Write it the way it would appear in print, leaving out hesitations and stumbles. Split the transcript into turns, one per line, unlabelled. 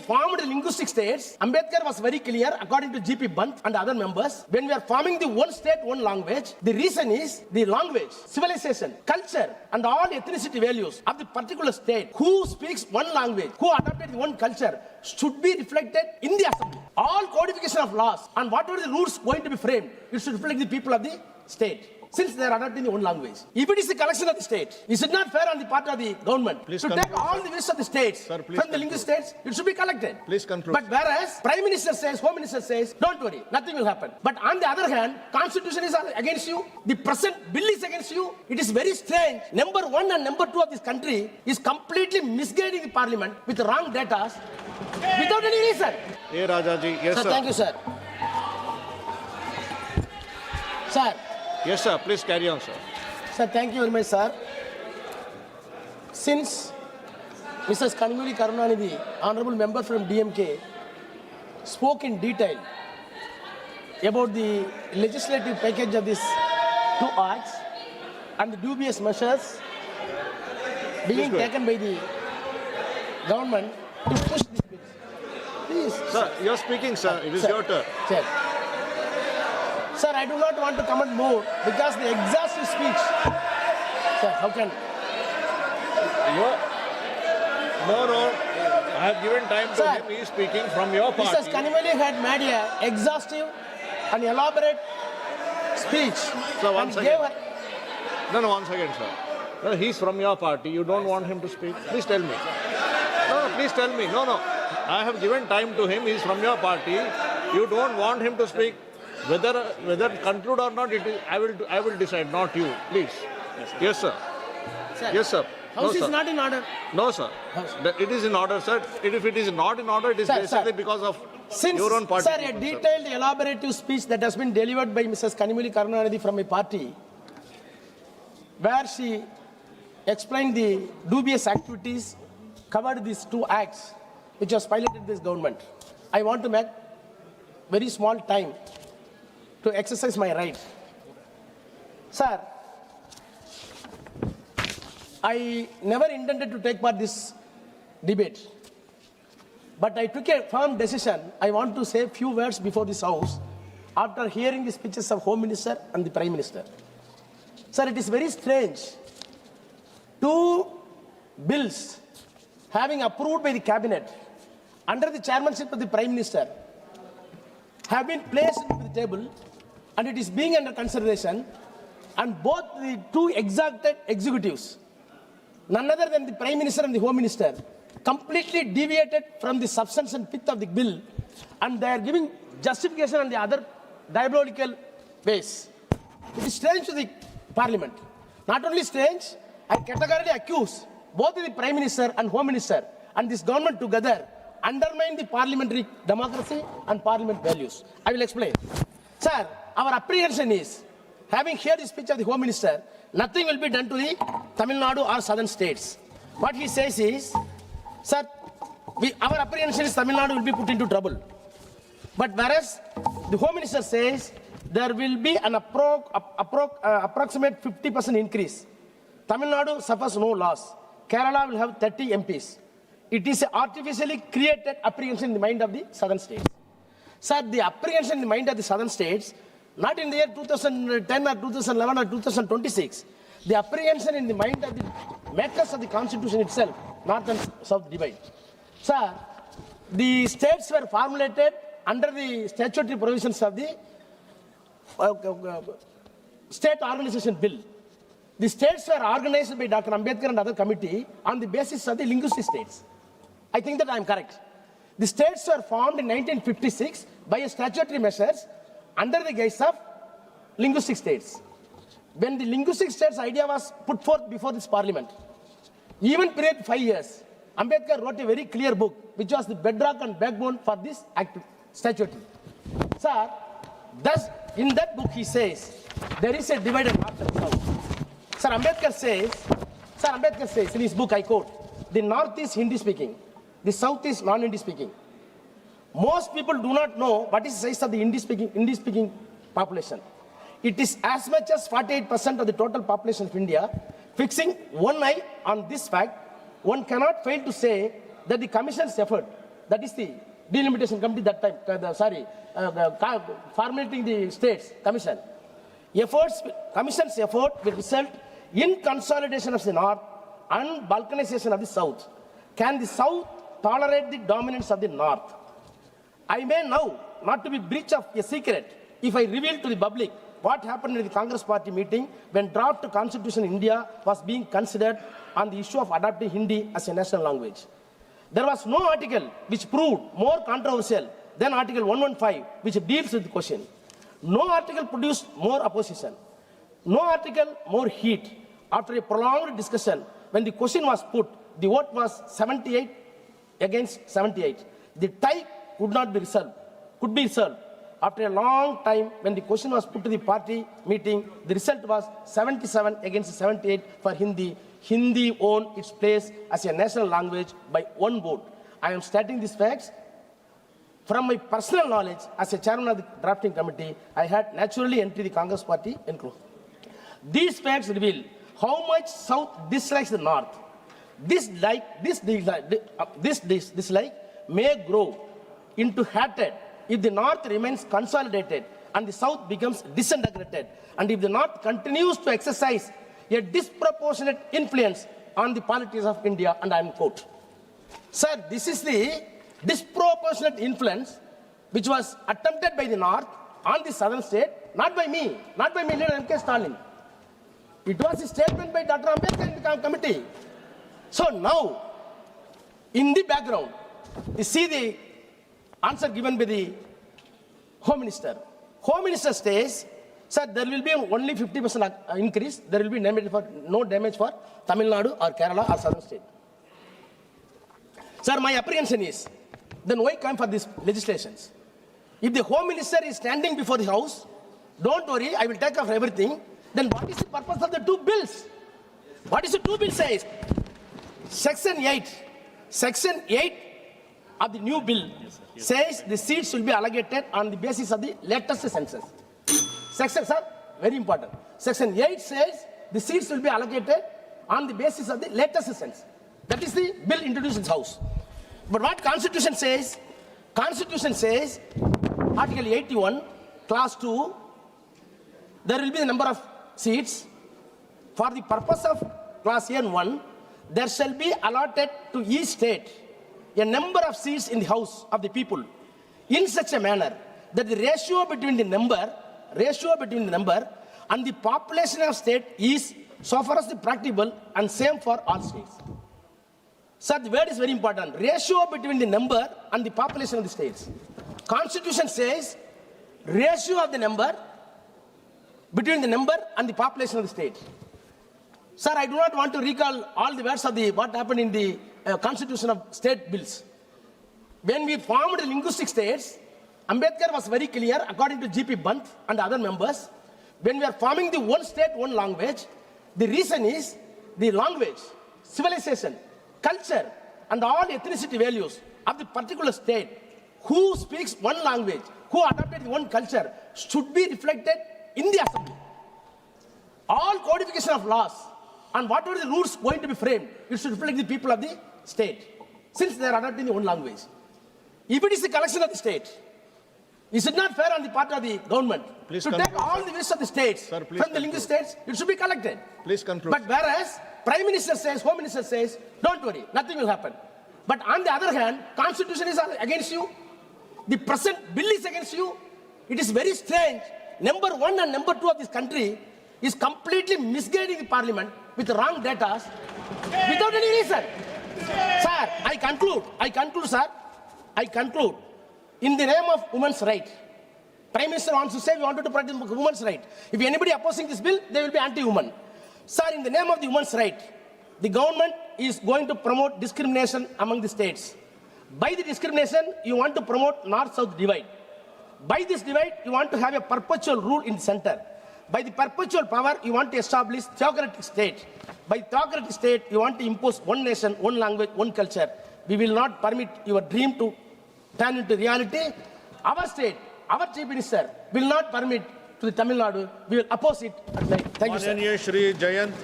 formed the linguistic states, Ambedkar was very clear, according to G.P. Bant and other members, when we are forming the one state, one language, the reason is the language, civilization, culture, and all ethnicity values of the particular state. Who speaks one language, who adopted one culture, should be reflected in the assembly. All codification of laws and whatever the rules going to be framed, it should reflect the people of the state, since they are adopting their own language. If it is the collection of the state, is it not fair on the part of the government to take all the views of the states from the linguistic states? It should be collected.
Please conclude.
But whereas Prime Minister says, Home Minister says, don't worry, nothing will happen. But on the other hand, Constitution is against you, the present bill is against you. It is very strange. Number 1 and number 2 of this country is completely misguiding the Parliament with wrong data without any reason.
A. Rajaji, yes, sir.
Thank you, sir. Sir.
Yes, sir. Please carry on, sir.
Sir, thank you very much, sir. Since Mrs. Kanimuli Karunanidhi, honorable member from DMK, spoke in detail about the legislative package of these two acts and the dubious measures being taken by the government to push these bills. Please.
Sir, you are speaking, sir. It is your turn.
Sir. Sir, I do not want to comment more because the exhaustive speech. Sir, how can?
No. I have given time to him. He is speaking from your party.
Mrs. Kanimali had made an exhaustive and elaborate speech.
Sir, once
and
again.
gave her.
No, once again, sir. No, he is from your party. You don't want him to speak? Please tell me. No, please tell me. No. I have given time to him. He is from your party. You don't want him to speak. Whether conclude or not, I will decide, not you. Please. Yes, sir. Yes, sir.
House is not in order.
No, sir. It is in order, sir. If it is not in order, it is basically because of your own party.
Sir, a detailed, elaborative speech that has been delivered by Mrs. Kanimuli Karunanidhi from a party, where she explained the dubious activities, covered these two acts, which was piloted this government. I want to make very small time to exercise my right. Sir, I never intended to take part in this debate, but I took a firm decision. I want to say a few words before this House after hearing the speeches of Home Minister and the Prime Minister. Sir, it is very strange. Two bills having approved by the Cabinet under the chairmanship of the Prime Minister have been placed on the table, and it is being under consideration, and both the two exalted executives, none other than the Prime Minister and the Home Minister, completely deviated from the substance and pith of the bill, and they are giving justification on the other diabolical ways. It is strange to the Parliament. Not only strange, I categorically accuse both the Prime Minister and Home Minister and this government together undermine the parliamentary democracy and parliament values. I will explain. Sir, our apprehension is, having heard the speech of the Home Minister, nothing will be done to the Tamil Nadu or southern states. What he says is, sir, our apprehension is Tamil Nadu will be put into trouble. But whereas the Home Minister says there will be an approximate 50% increase. Tamil Nadu suffers no loss. Kerala will have 30 MPs. It is an artificially created apprehension in the mind of the southern states. Sir, the apprehension in the mind of the southern states, not in the year 2010 or 2011 or 2026, the apprehension in the mind of the makers of the constitution itself, north and south divide. Sir, the states were formulated under the statutory provisions of the State Organization Bill. The states were organized by Dr. Ambedkar and other committee on the basis of the linguistic states. I think that I am correct. The states were formed in 1956 by a statutory measures under the guise of linguistic states. When the linguistic states idea was put forth before this parliament, even period 5 years, Ambedkar wrote a very clear book, which was the bedrock and backbone for this act statutory. Sir, thus in that book he says, there is a divide and north and south. Sir, Ambedkar says in his book, I quote, the north is Hindi speaking, the south is non-Hindi speaking. Most people do not know what is the size of the Hindi speaking population. It is as much as 48% of the total population of India. Fixing one eye on this fact, one cannot fail to say that the Commission's effort That is the delimitation committee that time, formulating the states commission. Commission's effort will result in consolidation of the north and balkanization of the south. Can the south tolerate the dominance of the north? I may now not to be breach of a secret if I reveal to the public what happened in the Congress party meeting when draft constitution in India was being considered on the issue of adopting Hindi as a national language. There was no article which proved more controversial than Article 115, which deals with the question. No article produced more opposition. No article more heat. After a prolonged discussion, when the question was put, the vote was 78 against 78. The tie could be resolved. After a long time, when the question was put to the party meeting, the result was 77 against 78 for Hindi. Hindi owned its place as a national language by one vote. I am stating these facts from my personal knowledge as a chairman of the drafting committee. I had naturally entered the Congress party. These facts reveal how much South dislikes the North. This dislike may grow into hatred if the North remains consolidated and the South becomes disintegrated, and if the North continues to exercise a disproportionate influence on the politics of India, and I am quote. Sir, this is the disproportionate influence which was attempted by the North on the southern state, not by me, leader M.K. Stalin. It was a statement by Dr. Ambedkar in the committee. So now, in the background, you see the answer given by the Home Minister. Home Minister says, sir, there will be only 50% increase. There will be no damage for Tamil Nadu or Kerala or southern state. Sir, my apprehension is, then why come for these legislations? If the Home Minister is standing before the House, don't worry, I will take off everything. Then what is the purpose of the two bills? What is the two bills says? Section 8 of the new bill says the seats will be allocated on the basis of the latest census. Section, sir, very important. Section 8 says the seats will be allocated on the basis of the latest census. That is the bill introduced in the House. But what Constitution says? Constitution says, Article 81, Clause 2, there will be the number of seats. For the purpose of Clause A and 1, there shall be allotted to each state a number of seats in the House of the people in such a manner that the ratio between the number and the population of state is so far as the practicable and same for all states. Sir, the word is very important. Ratio between the number and the population of the states. Constitution says ratio of the number between the number and the population of the state. Sir, I do not want to recall all the words of what happened in the constitution of state bills. When we formed the linguistic states, Ambedkar was very clear, according to G.P. Bant and other members, when we are forming the one state, one language, the reason is the language, civilization, culture, and all ethnicity values of the particular state, who speaks one language, who adopted one culture, should be reflected in the assembly. All codification of laws and whatever the rules going to be framed, it should reflect the people of the state, since they are adopting the one language. If it is the collection of the state, is it not fair on the part of the government to take all the wishes of the states from the linguistic states? It should be collected.
Please conclude.
But whereas Prime Minister says, Home Minister says, don't worry, nothing will happen. But on the other hand, Constitution is against you. The present bill is against you. It is very strange. Number 1 and number 2 of this country is completely misguiding the Parliament with wrong data without any reason. Sir, I conclude, sir. I conclude. In the name of women's right, Prime Minister wants to say we wanted to protect women's right. If anybody opposing this bill, they will be anti-woman. Sir, in the name of the women's right, the government is going to promote discrimination among the states. By the discrimination, you want to promote north-south divide. By this divide, you want to have a perpetual rule in the center. By the perpetual power, you want to establish theocratic state. By theocratic state, you want to impose one nation, one language, one culture. We will not permit your dream to turn into reality. Our state, our Chief Minister will not permit to the Tamil Nadu. We will oppose it. Thank you, sir.
Shri Jayant.